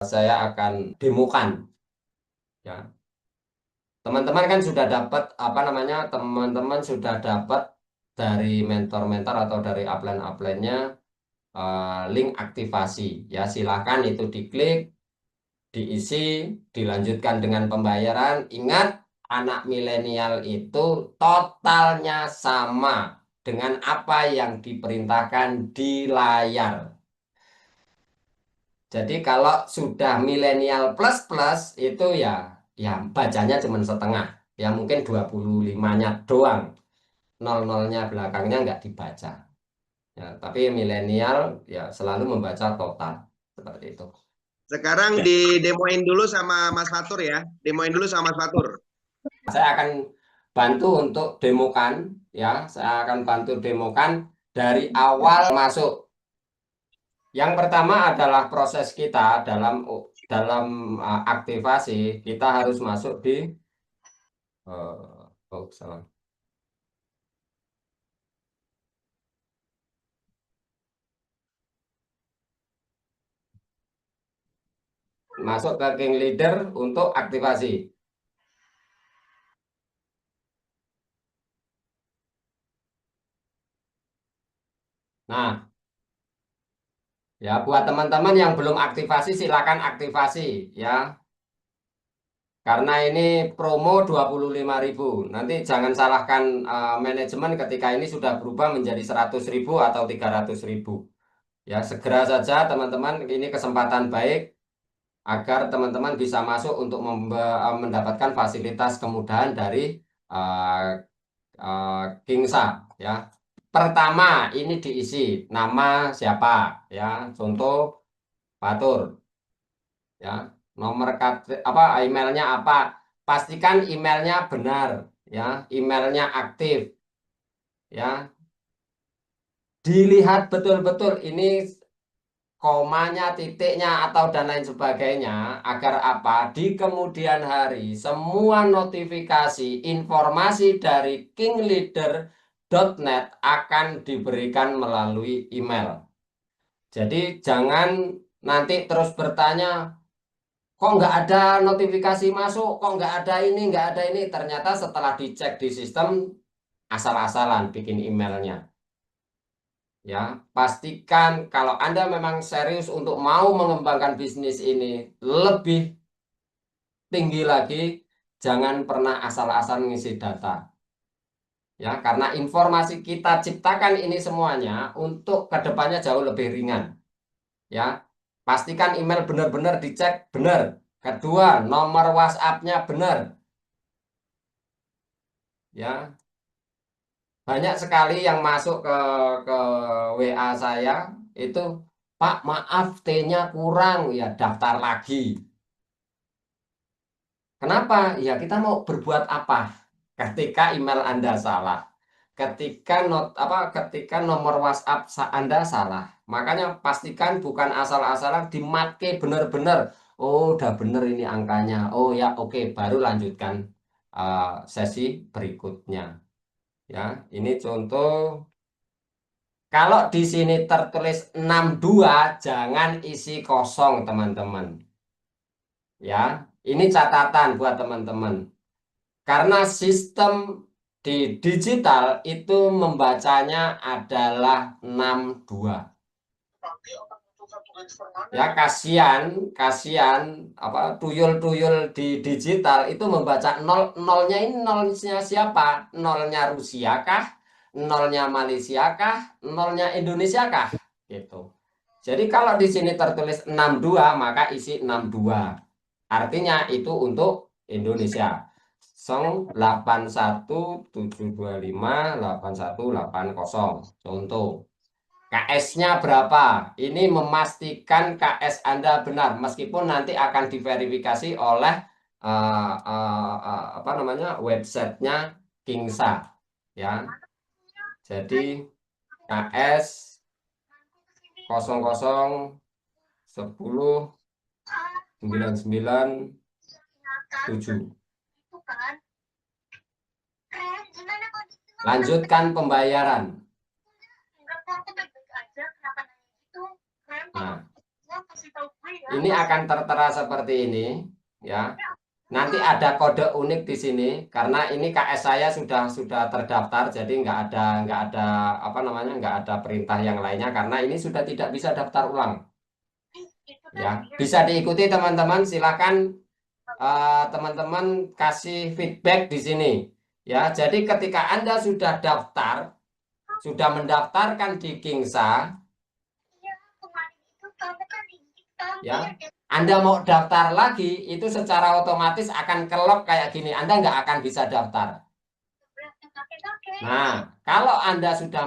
saya akan demokan ya. Teman-teman kan sudah dapat apa namanya? Teman-teman sudah dapat dari mentor-mentor atau dari upline-upline-nya link aktivasi ya. Silakan itu diklik, diisi, dilanjutkan dengan pembayaran. Ingat, anak milenial itu totalnya sama dengan apa yang diperintahkan di layar. Jadi kalau sudah milenial plus plus itu ya bacanya cuma setengah. Ya mungkin 25-nya doang. Nol-nolnya belakangnya nggak dibaca. Ya, tapi milenial ya selalu membaca total seperti itu. Sekarang Ya, di demoin dulu sama Mas Fatur ya. Demoin dulu sama Mas Fatur. saya akan bantu untuk demokan ya, saya akan bantu demokan dari awal masuk. Yang pertama adalah proses kita dalam aktivasi, kita harus masuk di salah. Masuk ke King Leader untuk aktivasi. Nah, ya buat teman-teman yang belum aktivasi silakan aktivasi ya. Karena ini promo 25.000. Nanti jangan salahkan manajemen ketika ini sudah berubah menjadi 100.000 atau 300.000. Ya, segera saja teman-teman, ini kesempatan baik agar teman-teman bisa masuk untuk mendapatkan fasilitas kemudahan dari uh, Kingsa ya. Pertama, ini diisi nama siapa ya. Contoh Fatur ya. Nomor apa emailnya apa? Pastikan emailnya benar ya, emailnya aktif ya. Dilihat betul-betul ini komanya, titiknya, atau dan lain sebagainya, agar apa? Di kemudian hari, semua notifikasi, informasi dari kingleader.net akan diberikan melalui email. Jadi jangan nanti terus bertanya, kok nggak ada notifikasi masuk, kok nggak ada ini, nggak ada ini. Ternyata setelah dicek di sistem, asal-asalan bikin emailnya. Ya, pastikan kalau Anda memang serius untuk mau mengembangkan bisnis ini lebih tinggi lagi, jangan pernah asal-asal ngisi data. Ya, karena informasi kita ciptakan ini semuanya untuk kedepannya jauh lebih ringan. Ya, pastikan email benar-benar dicek benar. Kedua, nomor WhatsApp-nya benar. Ya, banyak sekali yang masuk ke WA saya itu, Pak, maaf T-nya kurang, ya daftar lagi. Kenapa? Ya kita mau berbuat apa ketika email Anda salah, ketika nomor WhatsApp Anda salah. Makanya pastikan bukan asal-asalan dimake benar-benar. Oh, udah bener ini angkanya. Oh ya, oke, baru lanjutkan sesi berikutnya. Ya, ini contoh. Kalau di sini tertulis 62, jangan isi kosong, teman-teman. Ya, ini catatan buat teman-teman. Karena sistem di digital itu membacanya adalah 62. Ya, kasihan, kasihan apa tuyul-tuyul di digital itu membaca nol, nolnya ini nolnya siapa? Nolnya Rusia kah? Nolnya Malaysia kah? Nolnya Indonesia kah? Gitu. Jadi kalau di sini tertulis 62 maka isi 62. Artinya itu untuk Indonesia. 81 725 8180. Contoh. KS-nya berapa? Ini memastikan KS Anda benar, meskipun nanti akan diverifikasi oleh apa namanya websitenya Kingsa, ya. Jadi KS 00109997. Lanjutkan pembayaran. Nah, Ini akan tertera seperti ini, ya. Nanti ada kode unik di sini karena ini KS saya sudah terdaftar, jadi nggak ada apa namanya nggak ada perintah yang lainnya karena ini sudah tidak bisa daftar ulang. Ya, bisa diikuti teman-teman. Silakan teman-teman kasih feedback di sini. Ya, jadi ketika Anda sudah daftar, sudah mendaftarkan di Kingsa, ya, Anda mau daftar lagi, itu secara otomatis akan kelok kayak gini. Anda nggak akan bisa daftar. Nah, kalau Anda sudah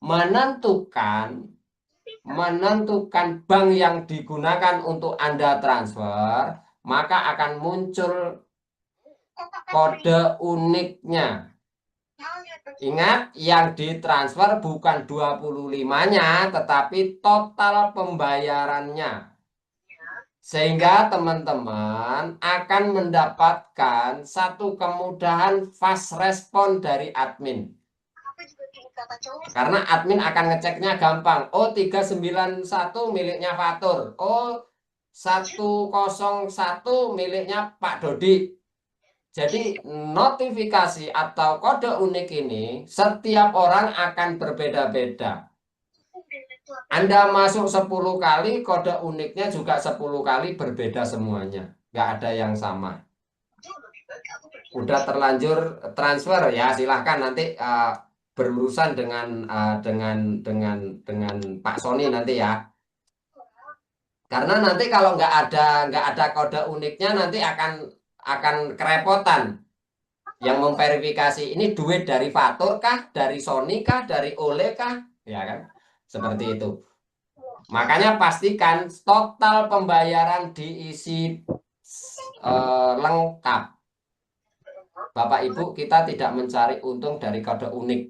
menentukan bank yang digunakan untuk Anda transfer, maka akan muncul kode uniknya. Ingat, yang ditransfer bukan 25-nya, tetapi total pembayarannya. Sehingga teman-teman akan mendapatkan satu kemudahan fast respon dari admin. Karena admin akan ngeceknya gampang. Oh, 391 miliknya Fatur. Oh, 101 miliknya Pak Dodi. Jadi notifikasi atau kode unik ini setiap orang akan berbeda-beda. Anda masuk 10 kali, kode uniknya juga 10 kali berbeda semuanya. Nggak ada yang sama. Udah terlanjur transfer ya, silahkan nanti berurusan dengan Pak Sony nanti ya. Karena nanti kalau nggak ada kode uniknya nanti akan kerepotan. Yang memverifikasi ini duit dari Fatur kah, dari Sony kah, dari Ole kah, ya kan? Seperti itu. Makanya pastikan total pembayaran diisi lengkap. Bapak Ibu, kita tidak mencari untung dari kode unik.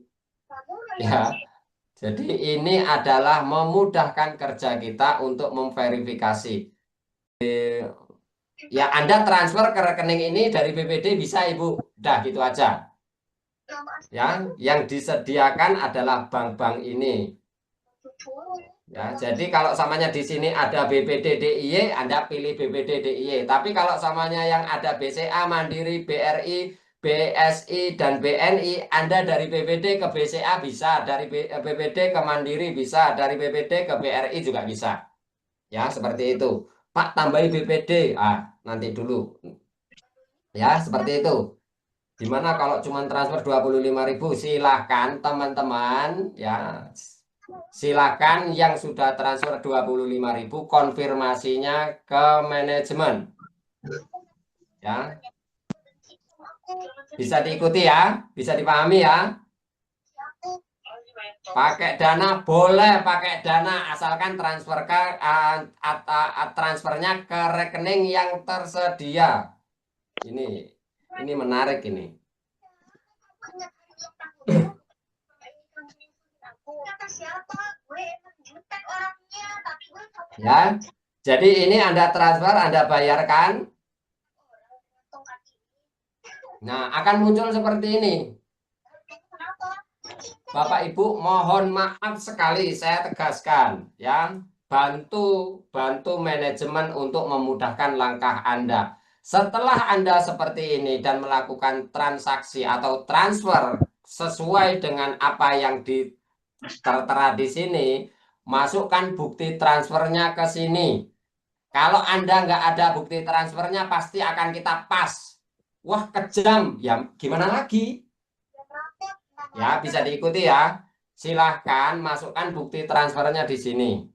Ya. Jadi ini adalah memudahkan kerja kita untuk memverifikasi. Ya, Anda transfer ke rekening ini dari BPD bisa, Ibu. Udah gitu aja. Ya, yang disediakan adalah bank-bank ini. Ya, jadi kalau samanya di sini ada BPD DIY, Anda pilih BPD DIY. Tapi kalau samanya yang ada BCA, Mandiri, BRI, BSI, dan BNI, Anda dari BPD ke BCA bisa, dari BPD ke Mandiri bisa, dari BPD ke BRI juga bisa. Ya, seperti itu. Pak, tambahi BPD. Nanti dulu. Ya, seperti itu. Gimana kalau cuma transfer 25.000? Silahkan teman-teman, ya. Silakan yang sudah transfer 25.000 konfirmasinya ke manajemen. Ya. Bisa diikuti ya, bisa dipahami ya. Pakai dana boleh pakai dana asalkan transfernya ke rekening yang tersedia. Ini menarik ini. Ya, jadi ini Anda transfer, Anda bayarkan. Nah, akan muncul seperti ini. Bapak Ibu, mohon maaf sekali saya tegaskan ya, bantu manajemen untuk memudahkan langkah Anda. Setelah Anda seperti ini dan melakukan transaksi atau transfer sesuai dengan apa yang tertera di sini, masukkan bukti transfernya ke sini. Kalau Anda nggak ada bukti transfernya, pasti akan kita pas. Wah, kejam. Ya, gimana lagi? Ya, bisa diikuti ya. Silahkan masukkan bukti transfernya di sini.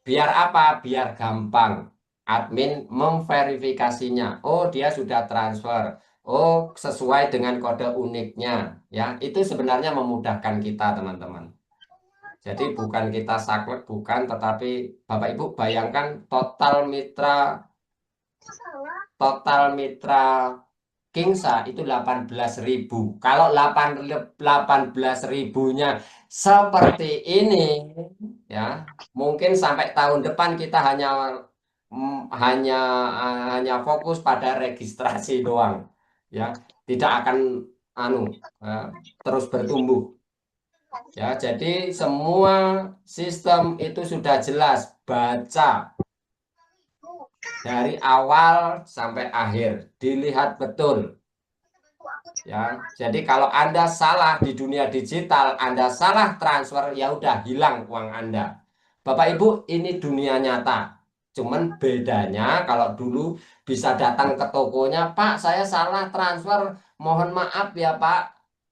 Biar apa? Biar gampang. Admin memverifikasinya. Oh, dia sudah transfer. Oh, sesuai dengan kode uniknya. Ya, itu sebenarnya memudahkan kita, teman-teman. Jadi bukan kita saklek, bukan. Tetapi Bapak Ibu bayangkan total mitra Kingsa itu 18.000. Kalau 18.000-nya seperti ini, ya mungkin sampai tahun depan kita hanya fokus pada registrasi doang, ya tidak akan eh, terus bertumbuh. Ya, jadi semua sistem itu sudah jelas. baca dari awal sampai akhir, dilihat betul. Ya, jadi kalau Anda salah di dunia digital, Anda salah transfer, ya udah hilang uang Anda. Bapak Ibu, ini dunia nyata. Cuman bedanya kalau dulu bisa datang ke tokonya, Pak, saya salah transfer, mohon maaf ya Pak.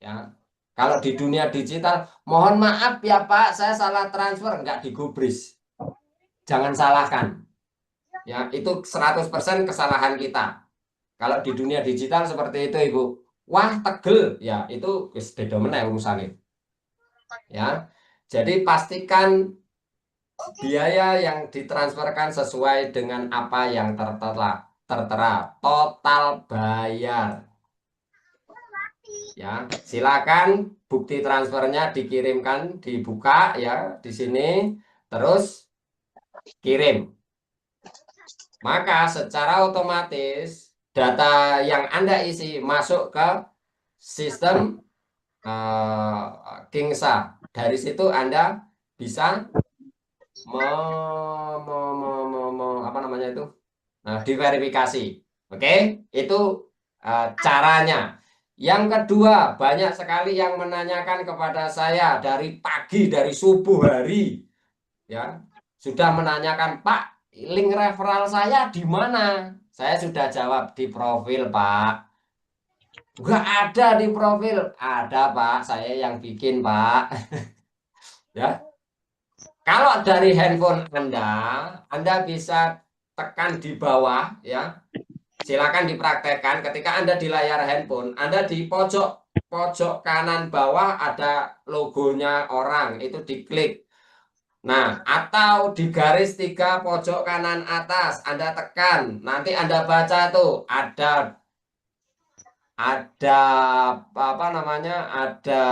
Ya. Kalau di dunia digital, mohon maaf ya Pak, saya salah transfer, nggak digubris. Jangan salahkan. Ya, itu 100% kesalahan kita. Kalau di dunia digital seperti itu, Ibu. Wah, tegel. Ya, itu beda meneh urusannya. Ya. Jadi pastikan biaya yang ditransferkan sesuai dengan apa yang tertera. Total bayar. Ya, silakan bukti transfernya dikirimkan, dibuka ya di sini, terus kirim. Maka secara otomatis data yang Anda isi masuk ke sistem Kingsa. Dari situ Anda bisa apa namanya itu? Diverifikasi. Oke, itu caranya. Yang kedua, banyak sekali yang menanyakan kepada saya dari pagi, dari subuh hari, ya, sudah menanyakan, Pak, link referral saya di mana? Saya sudah jawab di profil, Pak. Nggak ada di profil. Ada, Pak. Saya yang bikin, Pak. Ya. Kalau dari handphone Anda bisa tekan di bawah, ya. Silakan dipraktekkan ketika Anda di layar handphone, Anda di pojok pojok kanan bawah ada logonya orang, itu diklik. Nah, atau di garis 3 pojok kanan atas Anda tekan, nanti Anda baca tuh ada apa namanya, ada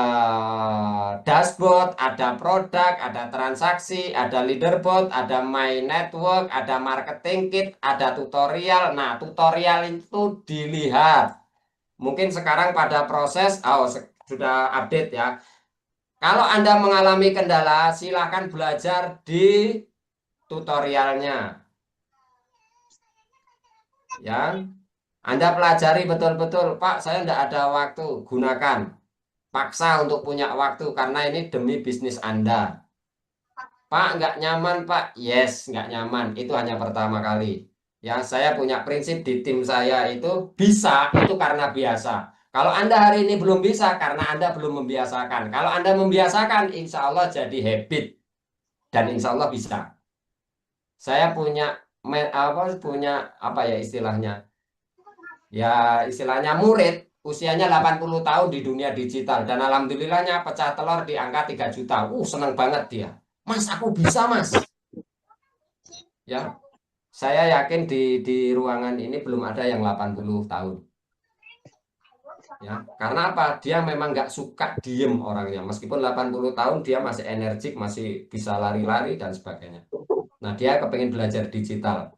dashboard, ada produk, ada transaksi, ada leaderboard, ada my network, ada marketing kit, ada tutorial. Nah, tutorial itu dilihat. Mungkin sekarang pada proses, sudah update ya. Kalau Anda mengalami kendala, silakan belajar di tutorialnya. Ya, Anda pelajari betul-betul, Pak, saya tidak ada waktu, gunakan. Paksa untuk punya waktu karena ini demi bisnis Anda. Pak, nggak nyaman, Pak. Yes, nggak nyaman. Itu hanya pertama kali. Ya, saya punya prinsip di tim saya itu bisa, itu karena biasa. Kalau Anda hari ini belum bisa, karena Anda belum membiasakan. Kalau Anda membiasakan, insya Allah jadi habit. Dan insya Allah bisa. Saya punya apa ya istilahnya? Ya, istilahnya murid usianya 80 tahun di dunia digital dan alhamdulillahnya pecah telur di angka 3 juta. Seneng banget dia. Mas, aku bisa, Mas. Ya, saya yakin di ruangan ini belum ada yang 80 tahun. Ya, karena apa? Dia memang nggak suka diem orangnya. Meskipun 80 tahun dia masih energik, masih bisa lari-lari dan sebagainya. Nah, dia kepengen belajar digital.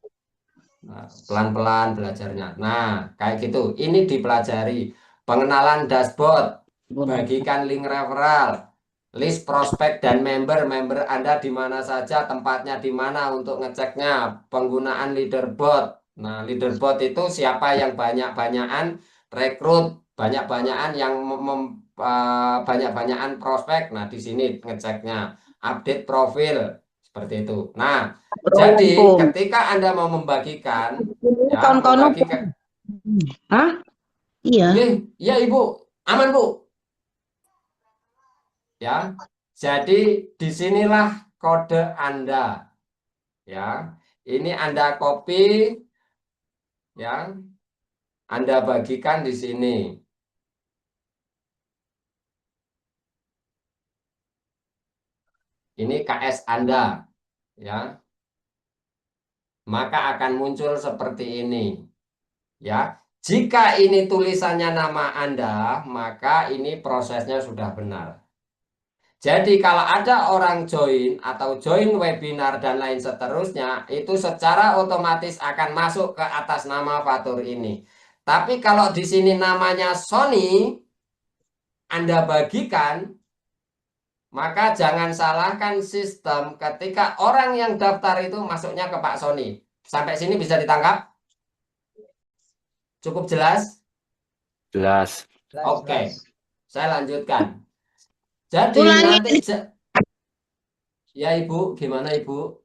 Nah, pelan-pelan belajarnya. Nah, kayak gitu. Ini dipelajari. Pengenalan dashboard, bagikan link referral, list prospek dan member Anda di mana saja, tempatnya di mana untuk ngeceknya, penggunaan leaderboard. Nah, leaderboard itu siapa yang banyak-banyakan rekrut, banyak-banyakan yang banyak-banyakan prospek. Nah, di sini ngeceknya, update profil seperti itu. Nah, jadi Beruntung. ketika Anda mau membagikan, Ini ya kawan-kawan. membagikan, Hah? Iya. nggih, ya Ibu, aman Bu. Ya, jadi disinilah kode Anda. Ya, ini Anda copy, ya, Anda bagikan di sini. Ini KS Anda, ya, maka akan muncul seperti ini. Ya, jika ini tulisannya nama Anda, maka ini prosesnya sudah benar. Jadi kalau ada orang join atau join webinar dan lain seterusnya, itu secara otomatis akan masuk ke atas nama Fatur ini. Tapi kalau di sini namanya Sony, Anda bagikan, Maka jangan salahkan sistem ketika orang yang daftar itu masuknya ke Pak Sony. Sampai sini bisa ditangkap? Cukup jelas? Jelas. Oke, saya lanjutkan. Jadi Ulangi. nanti, ya Ibu, gimana Ibu?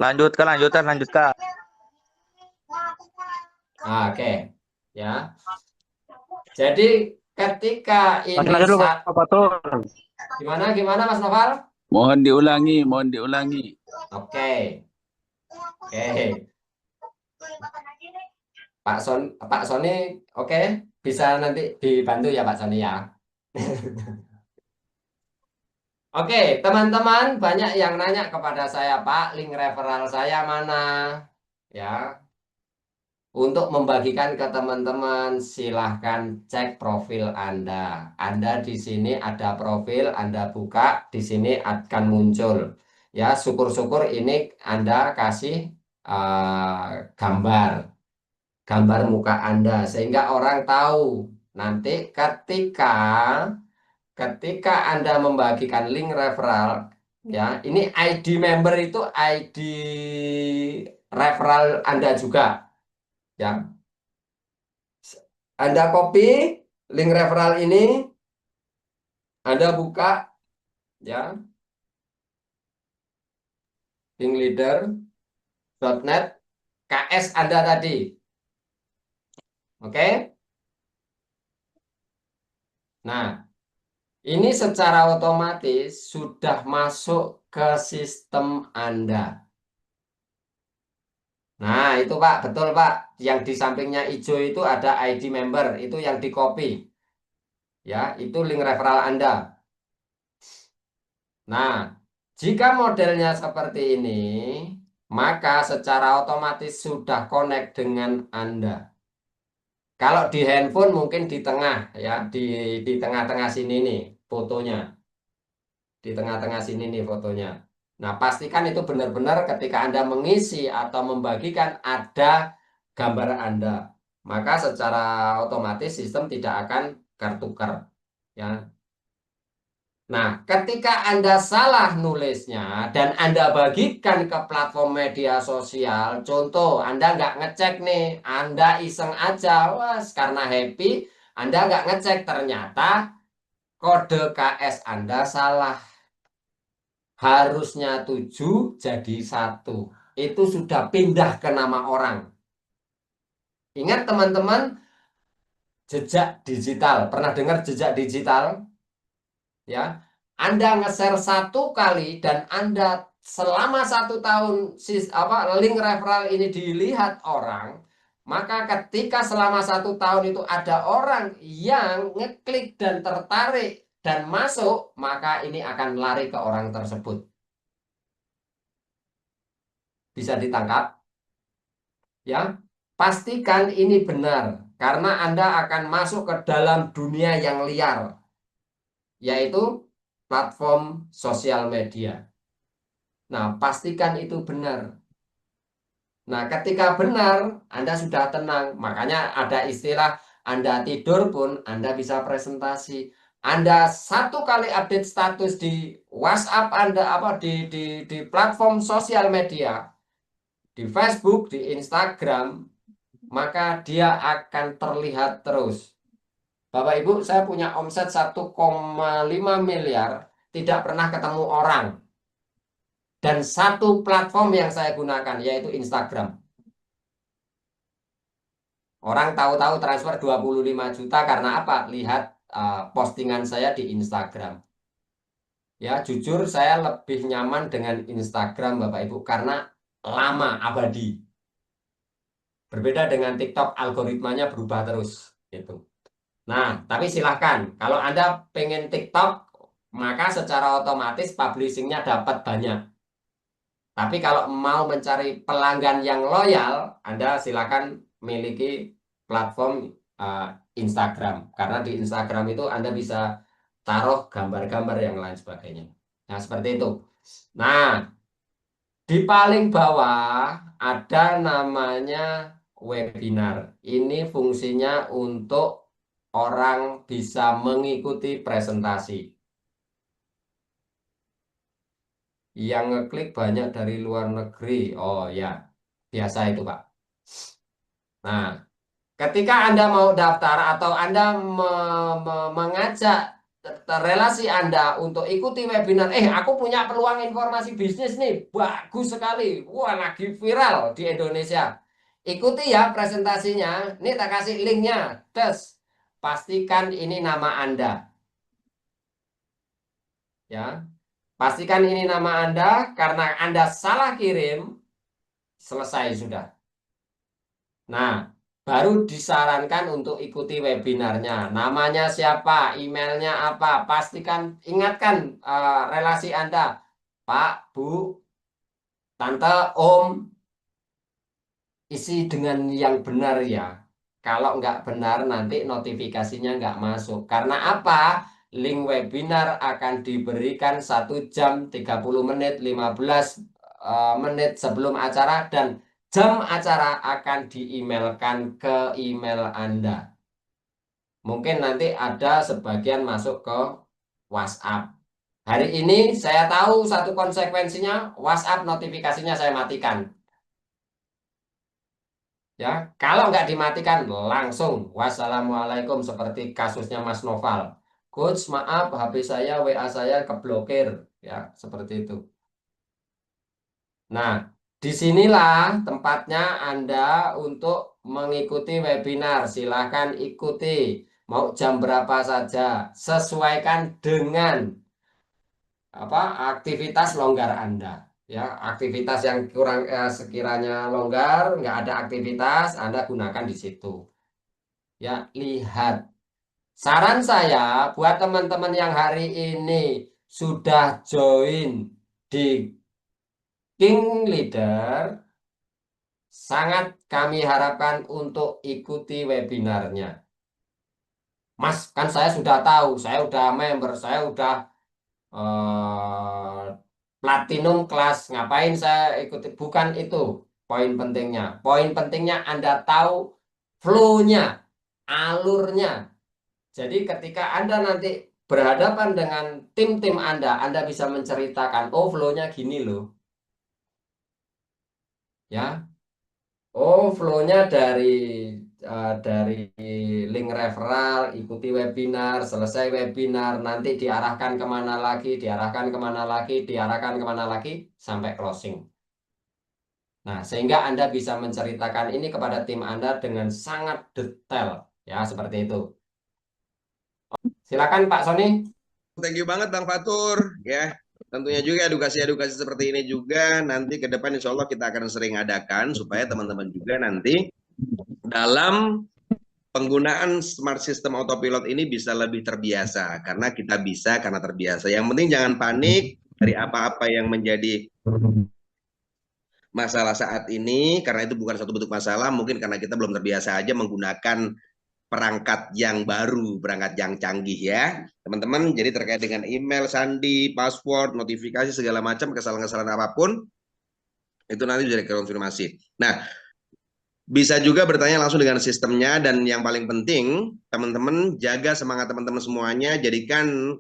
Lanjutkan. Oke, ya. Jadi ketika ini Lanjut dulu, Pak Fatur. gimana Mas Noval? Mohon diulangi. Oke, oke. Pak Sony, oke, bisa nanti dibantu ya Pak Sony ya. Oke, teman-teman banyak yang nanya kepada saya, Pak, link referral saya mana? Ya, untuk membagikan ke teman-teman, silahkan cek profil Anda. Anda di sini ada profil, Anda buka, di sini akan muncul. Ya, syukur-syukur ini Anda kasih gambar muka Anda, sehingga orang tahu. Nanti ketika Anda membagikan link referral, ya, ini ID member itu ID referral Anda juga. Ya, Anda copy link referral ini, Anda buka, ya, linkleader.net KS Anda tadi. Oke? Nah, ini secara otomatis sudah masuk ke sistem Anda. Nah, itu Pak, betul Pak. Yang di sampingnya hijau itu ada ID member, itu yang di copy. Ya, itu link referral Anda. Nah, jika modelnya seperti ini, maka secara otomatis sudah connect dengan Anda. Kalau di handphone mungkin di tengah, ya, di tengah-tengah sini nih fotonya. Di tengah-tengah sini nih fotonya. Nah, pastikan itu benar-benar ketika Anda mengisi atau membagikan ada gambar Anda. Maka secara otomatis sistem tidak akan tertukar. Ya. Nah, ketika Anda salah nulisnya dan Anda bagikan ke platform media sosial, contoh Anda nggak ngecek nih, Anda iseng aja, was, karena happy, Anda nggak ngecek, ternyata kode KS Anda salah. Harusnya 7 jadi 1. Itu sudah pindah ke nama orang. Ingat teman-teman, jejak digital. Pernah dengar jejak digital? Ya, Anda nge-share 1 kali dan Anda selama 1 tahun link referral ini dilihat orang, maka ketika selama 1 tahun itu ada orang yang ngeklik dan tertarik dan masuk, maka ini akan lari ke orang tersebut. Bisa ditangkap? Ya, pastikan ini benar karena Anda akan masuk ke dalam dunia yang liar, yaitu platform sosial media. Nah, pastikan itu benar. Nah, ketika benar, Anda sudah tenang. Makanya ada istilah Anda tidur pun Anda bisa presentasi. Anda 1 kali update status di WhatsApp Anda, di platform sosial media, di Facebook, di Instagram, maka dia akan terlihat terus. Bapak Ibu, saya punya omset 1,5 miliar, tidak pernah ketemu orang. Dan 1 platform yang saya gunakan, yaitu Instagram. Orang tahu-tahu transfer 25 juta karena apa? Lihat postingan saya di Instagram. Ya, jujur saya lebih nyaman dengan Instagram, Bapak Ibu, karena lama, abadi. Berbeda dengan TikTok, algoritmanya berubah terus. Gitu. Nah, tapi silahkan. Kalau Anda pengen TikTok, maka secara otomatis publishingnya dapat banyak. Tapi kalau mau mencari pelanggan yang loyal, Anda silahkan miliki platform Instagram. Karena di Instagram itu Anda bisa taruh gambar-gambar yang lain sebagainya. Nah, seperti itu. Nah, di paling bawah ada namanya webinar. Ini fungsinya untuk orang bisa mengikuti presentasi. Yang ngeklik banyak dari luar negeri. Oh ya, biasa itu Pak. Nah, ketika Anda mau daftar atau Anda mengajak relasi Anda untuk ikuti webinar, aku punya peluang informasi bisnis nih, bagus sekali, wah lagi viral di Indonesia. Ikuti ya presentasinya, ini tak kasih linknya, tes. Pastikan ini nama Anda. Ya, pastikan ini nama Anda, karena Anda salah kirim, selesai sudah. Nah, baru disarankan untuk ikuti webinarnya. Namanya siapa, emailnya apa, pastikan, ingatkan relasi Anda. Pak, Bu, Tante, Om, isi dengan yang benar ya. Kalau nggak benar, nanti notifikasinya nggak masuk. Karena apa? Link webinar akan diberikan 1 jam 30 menit, 15 menit sebelum acara, dan jam acara akan di-emailkan ke email Anda. Mungkin nanti ada sebagian masuk ke WhatsApp. Hari ini saya tahu satu konsekuensinya, WhatsApp notifikasinya saya matikan. Ya, kalau nggak dimatikan langsung wassalamualaikum, seperti kasusnya Mas Noval. Coach, maaf HP saya, WA saya keblokir, ya seperti itu. Nah, disinilah tempatnya Anda untuk mengikuti webinar. Silahkan ikuti, mau jam berapa saja, sesuaikan dengan aktivitas longgar Anda. Ya, aktivitas yang kurang sekiranya longgar, nggak ada aktivitas, Anda gunakan di situ. Ya, lihat. Saran saya buat teman-teman yang hari ini sudah join di King Leader, sangat kami harapkan untuk ikuti webinarnya. Mas, kan saya sudah tahu, saya sudah member, saya sudah platinum kelas, ngapain saya ikuti? Bukan itu poin pentingnya. Poin pentingnya Anda tahu flow-nya, alurnya. Jadi ketika Anda nanti berhadapan dengan tim-tim Anda bisa menceritakan, oh flow-nya gini loh. Ya, oh flow-nya dari link referral, ikuti webinar, selesai webinar, nanti diarahkan kemana lagi, diarahkan kemana lagi, diarahkan kemana lagi, sampai closing. Nah, sehingga Anda bisa menceritakan ini kepada tim Anda dengan sangat detail, ya seperti itu. Silakan Pak Sony. Thank you banget Bang Fatur ya. Tentunya juga edukasi-edukasi seperti ini juga nanti ke depan insya Allah kita akan sering adakan supaya teman-teman juga nanti dalam penggunaan smart system autopilot ini bisa lebih terbiasa, karena kita bisa karena terbiasa. Yang penting jangan panik dari apa-apa yang menjadi masalah saat ini, karena itu bukan satu bentuk masalah, mungkin karena kita belum terbiasa aja menggunakan perangkat yang baru, perangkat yang canggih ya teman-teman. Jadi terkait dengan email, sandi, password, notifikasi, segala macam kesalahan-kesalahan apapun itu nanti bisa dikonfirmasi. Nah, bisa juga bertanya langsung dengan sistemnya, dan yang paling penting teman-teman jaga semangat teman-teman semuanya, jadikan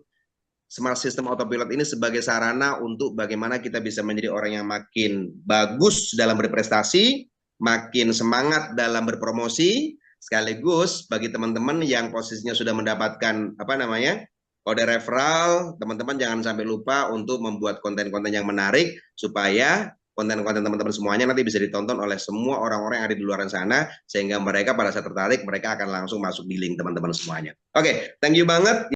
smart system autopilot ini sebagai sarana untuk bagaimana kita bisa menjadi orang yang makin bagus dalam berprestasi, makin semangat dalam berpromosi, sekaligus bagi teman-teman yang posisinya sudah mendapatkan kode referral, teman-teman jangan sampai lupa untuk membuat konten-konten yang menarik supaya konten-konten teman-teman semuanya nanti bisa ditonton oleh semua orang-orang yang ada di luar sana, sehingga mereka pada saat tertarik mereka akan langsung masuk di link teman-teman semuanya. Oke, thank you banget.